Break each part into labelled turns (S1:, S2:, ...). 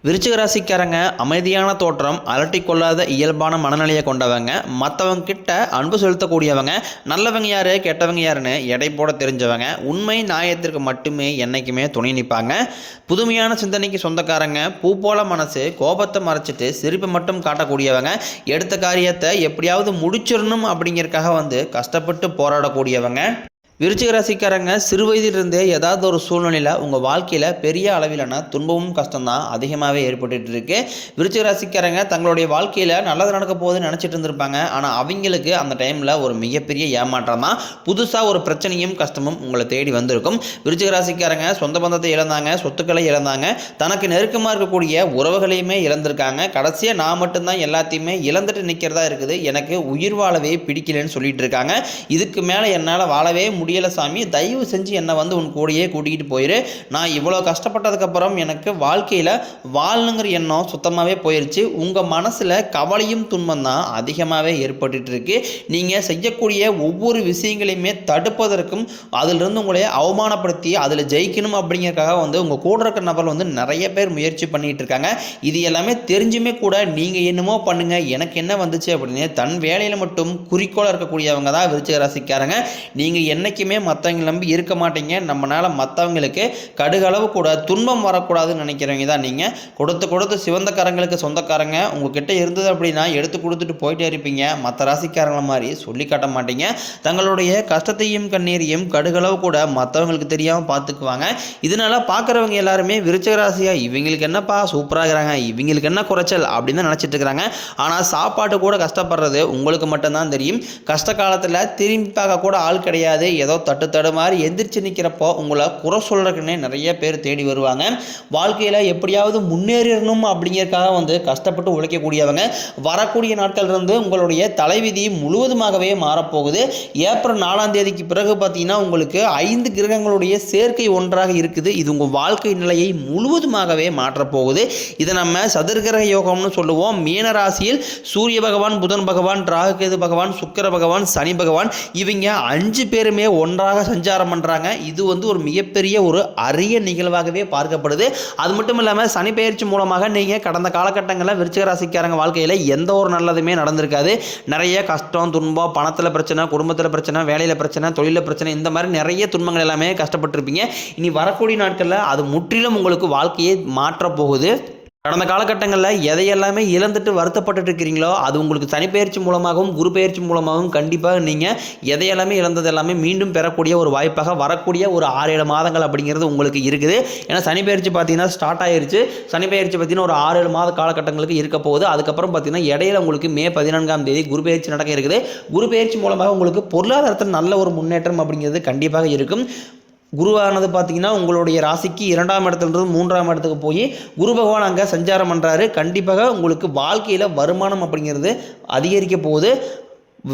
S1: விருச்சிக ராசிக்காரங்க அமைதியான தோற்றம், அலட்டிக்கொள்ளாத இயல்பான மனநிலையை கொண்டவங்க, மற்றவங்க கிட்ட அன்பு செலுத்தக்கூடியவங்க, நல்லவங்க யாரு கெட்டவங்க யாருன்னு எடை போட தெரிஞ்சவங்க, உண்மை நியாயத்திற்கு மட்டுமே என்றைக்குமே துணை நிற்பாங்க. புதுமையான சிந்தனைக்கு சொந்தக்காரங்க, பூ போல மனசு, கோபத்தை மறைச்சிட்டு சிரிப்பை மட்டும் காட்டக்கூடியவங்க, எடுத்த காரியத்தை எப்படியாவது முடிச்சிடணும் அப்படிங்கிறதுக்காக கஷ்டப்பட்டு போராடக்கூடியவங்க. விருச்சிக ராசிக்காரங்க சிறு வயதிலிருந்தே ஏதாவது ஒரு சூழ்நிலையில் உங்கள் வாழ்க்கையில் பெரிய அளவிலான துன்பமும் கஷ்டம்தான் அதிகமாகவே ஏற்பட்டு இருக்கு. விருச்சிக ராசிக்காரங்க தங்களுடைய வாழ்க்கையில் நல்லது நடக்க போகுதுன்னு நினச்சிட்டு இருந்திருப்பாங்க. ஆனால் அவங்களுக்கு அந்த டைமில் ஒரு மிகப்பெரிய ஏமாற்றம் தான், புதுசாக ஒரு பிரச்சனையும் கஷ்டமும் உங்களை தேடி வந்திருக்கும். விருச்சிக ராசிக்காரங்க சொந்த பந்தத்தை இழந்தாங்க, சொத்துக்களை இழந்தாங்க, தனக்கு நெருக்கமாக இருக்கக்கூடிய உறவுகளையுமே இழந்திருக்காங்க. கடைசியாக நான் மட்டும்தான் எல்லாத்தையுமே இழந்துட்டு நிற்கிறதா இருக்குது, எனக்கு உயிர் வாழவே பிடிக்கலன்னு சொல்லிட்டு இருக்காங்க. இதுக்கு மேலே என்னால் வாழவே முடியல சாமி, தயவு செஞ்சு என்னை உன் கூடையே கூட்டிகிட்டு போயிரு. நான் இவ்வளோ கஷ்டப்பட்டதுக்கப்புறம் எனக்கு வாழ்க்கையில் வாழணுங்கிற எண்ணம் சுத்தமாகவே போயிடுச்சு. உங்கள் மனசில் கவலையும் துன்பம் தான் அதிகமாகவே ஏற்பட்டு இருக்கு. நீங்கள் செய்யக்கூடிய ஒவ்வொரு விஷயங்களையுமே தடுப்பதற்கும் அதிலிருந்து உங்களை அவமானப்படுத்தி அதில் ஜெயிக்கணும் அப்படிங்கிறதுக்காக உங்கள் கூட இருக்கிற நபர் நிறைய பேர் முயற்சி பண்ணிகிட்டு இருக்காங்க. இது எல்லாமே தெரிஞ்சுமே கூட நீங்கள் என்னமோ பண்ணுங்க, எனக்கு என்ன வந்துச்சு அப்படின்னு தன் வேலையில் மட்டும் குறிக்கோளாக இருக்கக்கூடியவங்க தான் விருச்சிக ராசிக்காரங்க. நீங்கள் என்னைக்குமே மற்றவங்க நம்பி இருக்க மாட்டீங்க. நம்மளால மற்றவங்களுக்கு கடுகளவு கூட துன்பம் வரக்கூடாதுன்னு நினைக்கிறவங்க தான் நீங்கள். கொடுத்து சிவந்த காரங்களுக்கு சொந்தக்காரங்க. உங்ககிட்ட இருந்தது அப்படின்னா எடுத்து கொடுத்துட்டு போயிட்டே இருப்பீங்க. மற்ற ராசிக்காரங்களை மாதிரி சொல்லி காட்ட மாட்டீங்க. தங்களுடைய கஷ்டத்தையும் கண்ணீரையும் கடுகளவு கூட மற்றவங்களுக்கு தெரியாமல் பார்த்துக்குவாங்க. இதனால பார்க்குறவங்க எல்லாருமே விருச்சிக ராசியா இவங்களுக்கு என்னப்பா சூப்பராக இருக்கிறாங்க, இவங்களுக்கு என்ன குறைச்சல் அப்படின்னு தான் நினச்சிட்டு இருக்கிறாங்க. ஆனால் சாப்பாட்டு கூட கஷ்டப்படுறது உங்களுக்கு மட்டும்தான் தெரியும். கஷ்ட காலத்தில் திரும்பி பார்க்க கூட ஆள் கிடையாது. ஏதோ தட்டு மாதிரி எந்திரிச்சு நிற்கிறப்போ உங்களை குறை சொல்றதுக்குன்னே நிறைய பேர் தேடி வருவாங்க. வாழ்க்கையில் எப்படியாவது முன்னேறணும் அப்படிங்கிறதுக்காக கஷ்டப்பட்டு உழைக்கக்கூடியவங்க. வரக்கூடிய நாட்கள் இருந்து உங்களுடைய தலைவிதி முழுவதுமாகவே மாறப்போகுது. ஏப்ரல் 4ஆம் தேதிக்கு பிறகு பார்த்தீங்கன்னா உங்களுக்கு 5 கிரகங்களுடைய சேர்க்கை ஒன்றாக இருக்குது. இது உங்கள் வாழ்க்கை நிலையை முழுவதுமாகவே மாற்றப்போகுது. இதை நம்ம சதுர்கிரக யோகம்னு சொல்லுவோம். மீன ராசியில் சூரிய பகவான், புதன் பகவான், ராகுகேது பகவான், சுக்கிர பகவான், சனி பகவான் இவங்க 5 பேருமே ஒன்றாக சஞ்சாரம் பண்ணுறாங்க. இது ஒரு மிகப்பெரிய ஒரு அரிய நிகழ்வாகவே பார்க்கப்படுது. அது மட்டும் இல்லாமல் சனி பெயர்ச்சி மூலமாக நீங்கள் கடந்த காலகட்டங்களில் விருச்சிக ராசிக்காரங்க வாழ்க்கையில் எந்த ஒரு நல்லதுமே நடந்திருக்காது. நிறைய கஷ்டம், துன்பம், பணத்தில் பிரச்சனை, குடும்பத்தில் பிரச்சனை, வேலையில் பிரச்சனை, தொழிலில் பிரச்சனை, இந்த மாதிரி நிறைய துன்பங்கள் எல்லாமே கஷ்டப்பட்டுருப்பீங்க. இனி வரக்கூடிய நாட்களில் அது முற்றிலும் உங்களுக்கு வாழ்க்கையை மாற்றப் போகுது. கடந்த காலகட்டங்களில் எதையெல்லாமே இழந்துட்டு வருத்தப்பட்டு இருக்கிறீங்களோ அது உங்களுக்கு சனிப்பெயர்ச்சி மூலமாகவும் குரு பெயர்ச்சி மூலமாகவும் கண்டிப்பாக நீங்கள் எதையெல்லாமே இழந்தது எல்லாமே மீண்டும் பெறக்கூடிய ஒரு வாய்ப்பாக வரக்கூடிய ஒரு 6-7 மாதங்கள் அப்படிங்கிறது உங்களுக்கு இருக்குது. ஏன்னா சனிப்பெயர்ச்சி பார்த்தீங்கன்னா ஸ்டார்ட் ஆயிருச்சு. சனிப்பெயர்ச்சி பார்த்தீங்கன்னா ஒரு 6-7 மாத காலகட்டங்களுக்கு இருக்க போகுது. அதுக்கப்புறம் பார்த்தீங்கன்னா இடையில உங்களுக்கு மே 14ஆம் தேதி குரு பெயர்ச்சி நடக்க இருக்குது. குரு பெயர்ச்சி மூலமாக உங்களுக்கு பொருளாதாரத்தில் நல்ல ஒரு முன்னேற்றம் அப்படிங்கிறது கண்டிப்பாக இருக்கும். குருவானது பார்த்தீங்கன்னா உங்களுடைய ராசிக்கு 2ஆம் இடத்துலேருந்து 3ஆம் இடத்துக்கு போய் குரு பகவான் அங்கே சஞ்சாரம் பண்ணுறாரு. கண்டிப்பாக உங்களுக்கு வாழ்க்கையில் வருமானம் அப்படிங்கிறது அதிகரிக்க போகுது.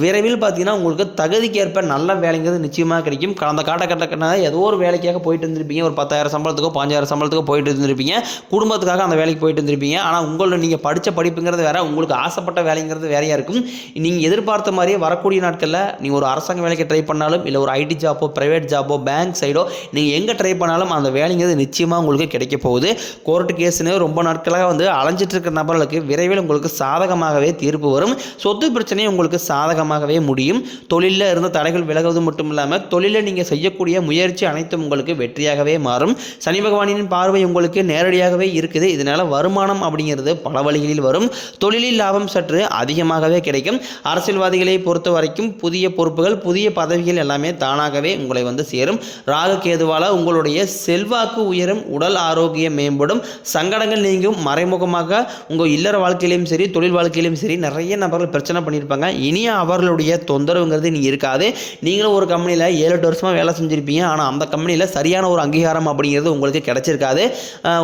S1: விரைவில் பார்த்தீங்கன்னா உங்களுக்கு தகுதிக்கேற்ப நல்ல வேலைங்கிறது நிச்சயமாக கிடைக்கும். கடந்த காலகட்டத்தில் ஏதோ ஒரு வேலைக்காக போயிட்டு இருந்திருப்பீங்க. ஒரு 10,000 சம்பளத்துக்கோ 5,000 சம்பளத்துக்கோ போயிட்டு இருந்திருப்பீங்க. குடும்பத்துக்காக அந்த வேலைக்கு போயிட்டு இருந்திருப்பீங்க. ஆனால் உங்களோட நீங்கள் படித்த படிப்புங்கிறது வேறு, உங்களுக்கு ஆசைப்பட்ட வேலைங்கிறது வேறையாக இருக்கும். நீங்கள் எதிர்பார்த்த மாதிரியே வரக்கூடிய நாட்களில் நீங்கள் ஒரு அரசாங்க வேலைக்கு ட்ரை பண்ணாலும், இல்லை ஒரு ஐடி ஜாப்போ, ப்ரைவேட் ஜாப்போ, பேங்க் சைடோ நீங்கள் எங்கே ட்ரை பண்ணாலும் அந்த வேலைங்கிறது நிச்சயமாக உங்களுக்கு கிடைக்க போகுது. கோர்ட்டு கேஸுன்னு ரொம்ப நாட்களாக அலைஞ்சிட்டு இருக்கிற நபர்களுக்கு விரைவில் உங்களுக்கு சாதகமாகவே தீர்ப்பு வரும். சொத்து பிரச்சனையும் உங்களுக்கு சாதகமாகவே முடியும். தொழிலில் இருந்த தடைகள் விலகுவது மட்டும் இல்லாமல் தொழிலில் நீங்கள் செய்யக்கூடிய முயற்சி அனைத்தும் உங்களுக்கு வெற்றியாகவே மாறும். சனி பகவானின் பார்வை உங்களுக்கு நேரடியாகவே இருக்குது. இதனால் வருமானம் அப்படிங்கிறது பல வழிகளில் வரும். தொழிலில் லாபம் சற்று அதிகமாகவே கிடைக்கும். அரசியல்வாதிகளை பொறுத்த வரைக்கும் புதிய பொறுப்புகள், புதிய பதவிகள் எல்லாமே தானாகவே உங்களை சேரும். ராகு கேதுவால் உங்களுடைய செல்வாக்கு உயரும், உடல் ஆரோக்கியம் மேம்படும், சங்கடங்கள் நீங்கும். மறைமுகமாக உங்கள் இல்லற வாழ்க்கையிலும் சரி, தொழில் வாழ்க்கையிலும் சரி நிறைய நபர்கள் பிரச்சனை பண்ணியிருப்பாங்க. இனிய அவர்களுடைய தொந்தரவுங்கிறது நீங்கள் இருக்காது. நீங்களும் ஒரு கம்பெனியில் 7-8 வருஷமாக வேலை செஞ்சுருப்பீங்க. ஆனால் அந்த கம்பெனியில் சரியான ஒரு அங்கீகாரம் அப்படிங்கிறது உங்களுக்கு கிடைச்சிருக்காது.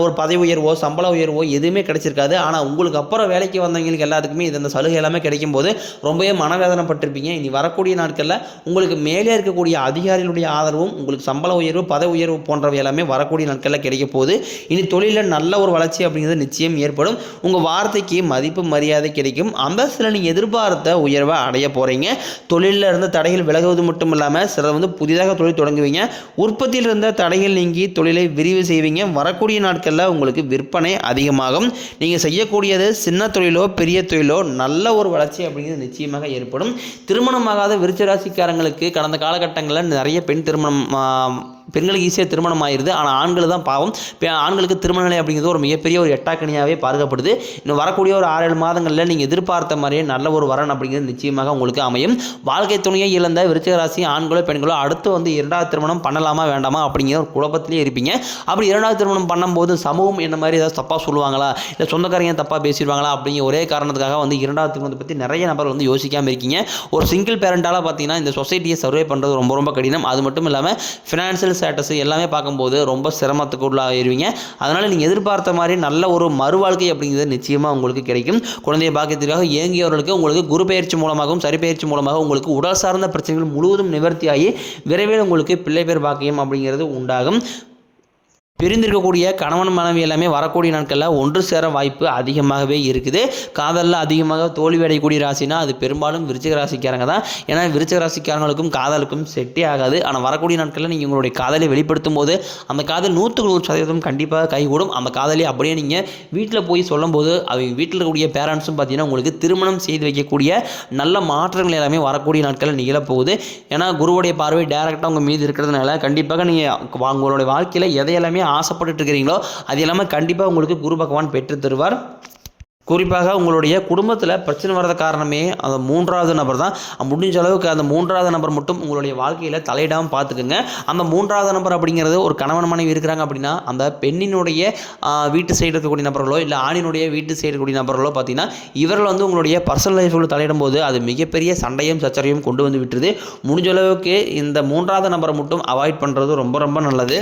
S1: ஒரு பதவி உயர்வோ சம்பள உயர்வோ எதுவுமே கிடைச்சிருக்காது. ஆனால் உங்களுக்கு அப்புறம் வேலைக்கு வந்தவங்களுக்கு எல்லாத்துக்குமே இந்த சலுகை எல்லாமே கிடைக்கும் போது ரொம்பவே மனவேதனைப்பட்டிருப்பீங்க. இனி வரக்கூடிய நாட்களில் உங்களுக்கு மேலே இருக்கக்கூடிய அதிகாரிகளுடைய ஆதரவும், உங்களுக்கு சம்பள உயர்வு, பதவி உயர்வு போன்றவை எல்லாமே வரக்கூடிய நாட்களில் கிடைக்க போகுது. இனி தொழிலில் நல்ல ஒரு வளர்ச்சி அப்படிங்கிறது நிச்சயம் ஏற்படும். உங்கள் வார்த்தைக்கு மதிப்பு மரியாதை கிடைக்கும். அந்த சில நீங்கள் எதிர்பார்த்த உயர்வை அடைய போகிறீங்க. தொழிலில் இருந்த தடைகள் விலகுவது மட்டும் இல்லாமல் சிலர் வந்து புதிதாக தொழில் தொடங்குவீங்க. உற்பத்தியில் இருந்த தடைகள் நீங்கி தொழிலை விரிவு செய்வீங்க. வரக்கூடிய நாட்களில் உங்களுக்கு விற்பனை அதிகமாகும். நீங்கள் செய்யக்கூடியது சின்ன தொழிலோ பெரிய தொழிலோ நல்ல ஒரு வளர்ச்சி அப்படிங்கிறது நிச்சயமாக ஏற்படும். திருமணமாகாத விருச்சிக ராசிக்காரங்களுக்கு கடந்த காலகட்டங்களில் நிறைய பெண்களுக்கு ஈஸியாக திருமணம் ஆயிடுது. ஆனால் ஆண்கள் தான் பாவம். ஆண்களுக்கு திருமண நிலை அப்படிங்கிறது ஒரு மிகப்பெரிய ஒரு எட்டாக்கணியாகவே பார்க்கப்படுது. இன்னும் வரக்கூடிய ஒரு 6-7 மாதங்களில் நீங்கள் எதிர்பார்த்த மாதிரியே நல்ல ஒரு வரன் அப்படிங்கிறது நிச்சயமாக உங்களுக்கு அமையும். வாழ்க்கை துணையை இழந்த விருச்சிக ராசி ஆண்களோ பெண்களோ அடுத்து வந்து 2வது திருமணம் பண்ணலாமா வேண்டாமா அப்படிங்கிற ஒரு குழப்பத்திலே இருப்பீங்க. அப்படி 2வது திருமணம் பண்ணும்போது சமூகம் என்ன மாதிரி ஏதாவது தப்பாக சொல்லுவாங்களா, இல்லை சொந்தக்காரங்க தப்பாக பேசிடுவாங்களா அப்படிங்கிற ஒரே காரணத்துக்காக வந்து 2வது திருமணத்தை பற்றி நிறைய நபர்கள் வந்து யோசிக்காமல் இருக்கீங்க. ஒரு சிங்கிள் பேரண்டால் பார்த்தீங்கன்னா இந்த சொசைட்டியை சர்வே பண்ணுறது ரொம்ப ரொம்ப கடினம். அது மட்டும் இல்லாமல் ஃபினான்ஷியல் ஸ்டேட்டஸ் எல்லாமே பார்க்கும்போது ரொம்ப சிரமத்துக்கு உள்ளாயிருவீங்க. அதனால் நீங்கள் எதிர்பார்த்த மாதிரி நல்ல ஒரு மறுவாழ்க்கை அப்படிங்கிறது நிச்சயமாக உங்களுக்கு கிடைக்கும். குழந்தைய பாக்கியத்திற்காக இயங்கியவர்களுக்கு உங்களுக்கு குரு பயிற்சி மூலமாகவும் சரி பயிற்சி மூலமாக உங்களுக்கு உடல் சார்ந்த பிரச்சனைகள் முழுவதும் நிவர்த்தியாகி விரைவில் உங்களுக்கு பிள்ளை பேர் பாக்கியம் அப்படிங்கிறது உண்டாகும். பிரிந்திருக்கக்கூடிய கணவன் மனைவி எல்லாமே வரக்கூடிய நாட்களில் ஒன்று சேர வாய்ப்பு அதிகமாகவே இருக்குது. காதலில் அதிகமாக தோல்வி அடையக்கூடிய ராசினா அது பெரும்பாலும் விருச்சிக ராசிக்காரங்க தான். ஏன்னா விருச்சிக ராசிக்காரங்களுக்கும் காதலுக்கும் செட்டே ஆகாது. ஆனால் வரக்கூடிய நாட்களில் நீங்கள் உங்களுடைய காதலை வெளிப்படுத்தும் போது அந்த காதல் 100% கண்டிப்பாக கைகூடும். அந்த காதலை அப்படியே நீங்கள் வீட்டில் போய் சொல்லும்போது அவங்க வீட்டில் இருக்கக்கூடிய பேரண்ட்ஸும் பார்த்தீங்கன்னா உங்களுக்கு திருமணம் செய்து வைக்கக்கூடிய நல்ல மாற்றங்கள் எல்லாமே வரக்கூடிய நாட்களில் நிகழப்போகுது. ஏன்னா குருவுடைய பார்வை டைரெக்டாக உங்கள் மீது இருக்கிறதுனால கண்டிப்பாக நீங்கள் உங்களுடைய வாழ்க்கையில் எதையெல்லாமே ஆசைப்பட்டு இருக்கிறீங்களோ அது எல்லாமே கண்டிப்பாக உங்களுக்கு குரு பகவான் பெற்று தருவார். குறிப்பாக உங்களுடைய குடும்பத்தில் பிரச்சனை வர்றது காரணமே அந்த 3வது நபர் தான். முடிஞ்ச அளவுக்கு அந்த 3வது நபர் மட்டும் உங்களுடைய வாழ்க்கையில் தலையிடாமல் பார்த்துக்குங்க. அந்த 3வது நபர் அப்படிங்கிறது ஒரு கணவன் மனைவி இருக்கிறாங்க அப்படின்னா அந்த பெண்ணினுடைய வீட்டு சைடு இருக்கக்கூடிய நபர்களோ இல்லை ஆணினுடைய வீட்டு சைடு இருக்கக்கூடிய நபர்களோ பார்த்தீங்கன்னா இவர்கள் வந்து உங்களுடைய பர்சனல் லைஃப்ல தலையிடும் போது அது மிகப்பெரிய சண்டையும் சச்சரவையும் கொண்டு வந்து விட்டுருது. முடிஞ்ச அளவுக்கு இந்த 3வது நபரை மட்டும் அவாய்ட் பண்ணுறது ரொம்ப ரொம்ப நல்லது.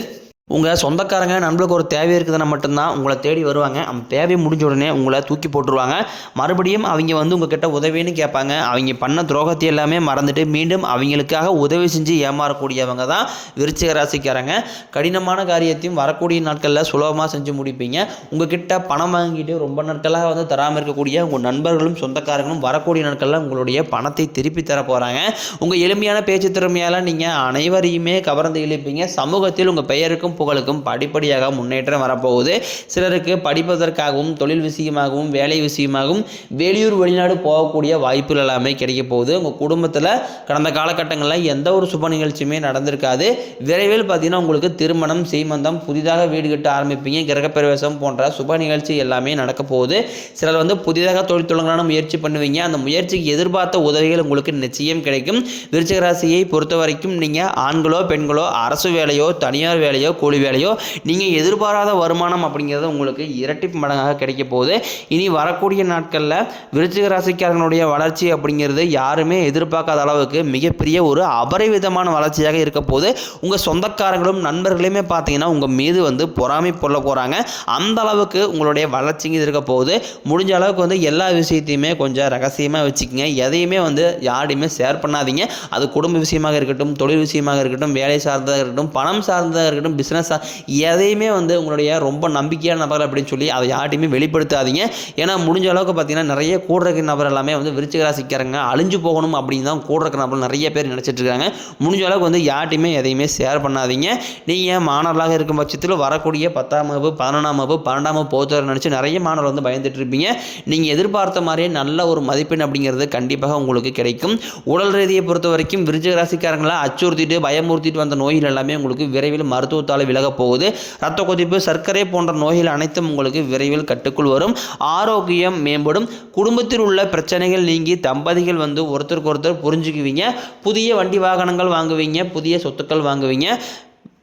S1: உங்கள் சொந்தக்காரங்க நண்பர்களுக்கு ஒரு தேவை இருக்குதுன்னா மட்டும்தான் உங்களை தேடி வருவாங்க. அந்த தேவை முடிஞ்ச உடனே உங்களை தூக்கி போட்டுருவாங்க. மறுபடியும் அவங்க வந்து உங்ககிட்ட உதவின்னு கேட்பாங்க. அவங்க பண்ண துரோகத்தை எல்லாமே மறந்துட்டு மீண்டும் அவங்களுக்காக உதவி செஞ்சு ஏமாறக்கூடியவங்க தான் விருச்சிக ராசிக்காரங்க. கடினமான காரியத்தையும் வரக்கூடிய நாட்களில் சுலபமாக செஞ்சு முடிப்பீங்க. உங்ககிட்ட பணம் வாங்கிட்டு ரொம்ப நாட்களாக வந்து தராமல் இருக்கக்கூடிய உங்கள் நண்பர்களும் சொந்தக்காரங்களும் வரக்கூடிய நாட்களில் உங்களுடைய பணத்தை திருப்பி தர போகிறாங்க. உங்கள் எளிமையான பேச்சு திறமையால் நீங்கள் அனைவரையுமே கவர்ந்து இழுப்பீங்க. சமூகத்தில் உங்கள் பெயருக்கும் புகழுக்கும் படிப்படியாக முன்னேற்றம் வரப்போகுது. சிலருக்கு படிப்பதற்காகவும் தொழில் விஷயமாகவும் வேலை விஷயமாகவும் வெளியூர் வெளிநாடு போகக்கூடிய வாய்ப்புகள் எல்லாமே கிடைக்க போகுது. உங்கள் குடும்பத்தில் கடந்த காலகட்டங்களில் எந்த ஒரு சுப நிகழ்ச்சியுமே நடந்திருக்காது. விரைவில் பார்த்தீங்கன்னா உங்களுக்கு திருமணம் சீமந்தம் புதிதாக வீடு கட்ட ஆரம்பிப்பீங்க. கிரகப்பிரவேசம் போன்ற சுப நிகழ்ச்சி எல்லாமே நடக்க போகுது. சிலர் வந்து புதிதாக தொழில் தொடங்கலான முயற்சி பண்ணுவீங்க. அந்த முயற்சிக்கு எதிர்பார்த்த உதவிகள் உங்களுக்கு நிச்சயம் கிடைக்கும். விருச்சிக ராசியை பொறுத்த வரைக்கும் நீங்கள் ஆண்களோ பெண்களோ அரசு வேலையோ தனியார் வேலையோ கூலி வேலையோ நீங்கள் எதிர்பாராத வருமானம் அப்படிங்கிறது உங்களுக்கு இரட்டிப்பு மடங்காக கிடைக்க போகுது. இனி வரக்கூடிய நாட்களில் விருச்சிக ராசிக்காரர்களுடைய வளர்ச்சி அப்படிங்கிறது யாருமே எதிர்பார்க்காத அளவுக்கு மிகப்பெரிய ஒரு அபரிவிதமான வளர்ச்சியாக இருக்க போகுது. உங்கள் சொந்தக்காரங்களும் நண்பர்களுமே பார்த்தீங்கன்னா உங்கள் மீது வந்து பொறாமை கொள்ள போகிறாங்க. அந்த அளவுக்கு உங்களுடைய வளர்ச்சிங்க இருக்க போகுது. முடிஞ்ச அளவுக்கு வந்து எல்லா விஷயத்தையுமே கொஞ்சம் ரகசியமாக வச்சுக்கோங்க. எதையுமே வந்து யாரையுமே ஷேர் பண்ணாதீங்க. அது குடும்ப விஷயமாக இருக்கட்டும், தொழில் விஷயமாக இருக்கட்டும், வேலை சார்ந்ததாக இருக்கட்டும், பணம் சார்ந்ததாக இருக்கட்டும், பிஸ்னஸ் எதையுமே வந்து உங்களுடைய ரொம்ப நம்பிக்கையான நபர் அப்படின்னு சொல்லி அதை யார்ட்டையுமே வெளிப்படுத்தாதீங்க. ஏன்னா முடிஞ்ச அளவுக்கு பார்த்தீங்கன்னா நிறைய கூட இருக்கிற நபர் எல்லாமே வந்து விருச்சிக ராசிக்காரங்க அழிஞ்சு போகணும் அப்படின்னு தான் கூட இருக்கிற நபர் நிறைய பேர் நினச்சிட்டு இருக்காங்க. முடிஞ்ச அளவுக்கு வந்து யார்ட்டையுமே எதையுமே ஷேர் பண்ணாதீங்க. நீங்கள் மாணவர்களாக இருக்கும் பட்சத்தில் வரக்கூடிய 10ஆம் வகுப்பு 11ஆம் வகுப்பு 12ஆம் வகுப்பு போத்தவர் நினச்சி நிறைய மாணவர்கள் வந்து பயந்துட்டு இருப்பீங்க. நீங்கள் எதிர்பார்த்த மாதிரியே நல்ல ஒரு மதிப்பெண் அப்படிங்கிறது கண்டிப்பாக உங்களுக்கு கிடைக்கும். உடல் ரீதியை பொறுத்த வரைக்கும் விருச்சிக ராசிக்காரங்களை அச்சுறுத்திட்டு பயமுறுத்திட்டு வந்த நோய்கள் எல்லாமே உங்களுக்கு விரைவில் மருத்துவத்தால் விலக போகுது. இரத்த கொதிப்பு சர்க்கரை போன்ற நோய்கள் அனைத்தும் உங்களுக்கு விரைவில் கட்டுக்குள் வரும். ஆரோக்கியம் மேம்படும். குடும்பத்தில் உள்ள பிரச்சனைகள் நீங்கி தம்பதிகள் வந்து ஒருத்தருக்கு ஒருத்தர் புரிஞ்சுக்குவீங்க. புதிய வண்டி வாகனங்கள் வாங்குவீங்க. புதிய சொத்துக்கள் வாங்குவீங்க.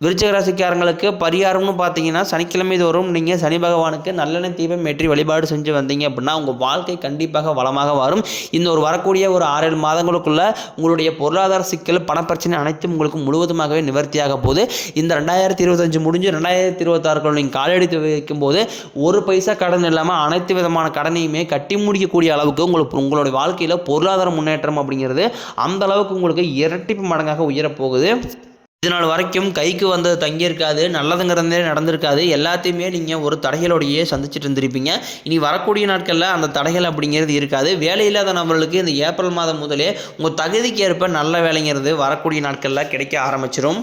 S1: விருச்சிக ராசிக்காரங்களுக்கு பரிகாரம்னு பார்த்தீங்கன்னா சனிக்கிழமை தோறும் நீங்கள் சனி பகவானுக்கு நல்லெண்ணெய் தீபம் ஏற்றி வழிபாடு செஞ்சு வந்தீங்க அப்படின்னா உங்கள் வாழ்க்கை கண்டிப்பாக வளமாக வரும். இந்த ஒரு வரக்கூடிய ஒரு 6-7 மாதங்களுக்குள்ள உங்களுடைய பொருளாதார சிக்கல் பணப்பிரச்சனை அனைத்தும் உங்களுக்கு முழுவதுமாகவே நிவர்த்தியாக போகுது. இந்த 2025 முடிஞ்சு 2026 நீங்கள் காலெடுத்து வைக்கும் போது ஒரு பைசா கடன் இல்லாமல் அனைத்து விதமான கடனையுமே கட்டி முடிக்கக்கூடிய அளவுக்கு உங்களுடைய வாழ்க்கையில் பொருளாதார முன்னேற்றம் அப்படிங்கிறது அந்த அளவுக்கு உங்களுக்கு இரட்டிப்பு மடங்காக உயரப்போகுது. இது நாள் வரைக்கும் கைக்கு வந்தது தங்கியிருக்காது, நல்லதுங்கிறதே நடந்திருக்காது. எல்லாத்தையுமே நீங்கள் ஒரு தடைகளோடையே சந்திச்சுட்டு இருந்திருப்பீங்க. இனி வரக்கூடிய நாட்களில் அந்த தடைகள் அப்படிங்கிறது இருக்காது. வேலை இல்லாத நபர்களுக்கு இந்த ஏப்ரல் மாதம் முதலே உங்கள் தகுதிக்கு ஏற்ப நல்ல வேலைங்கிறது வரக்கூடிய நாட்களில் கிடைக்க ஆரம்பிச்சிடும்.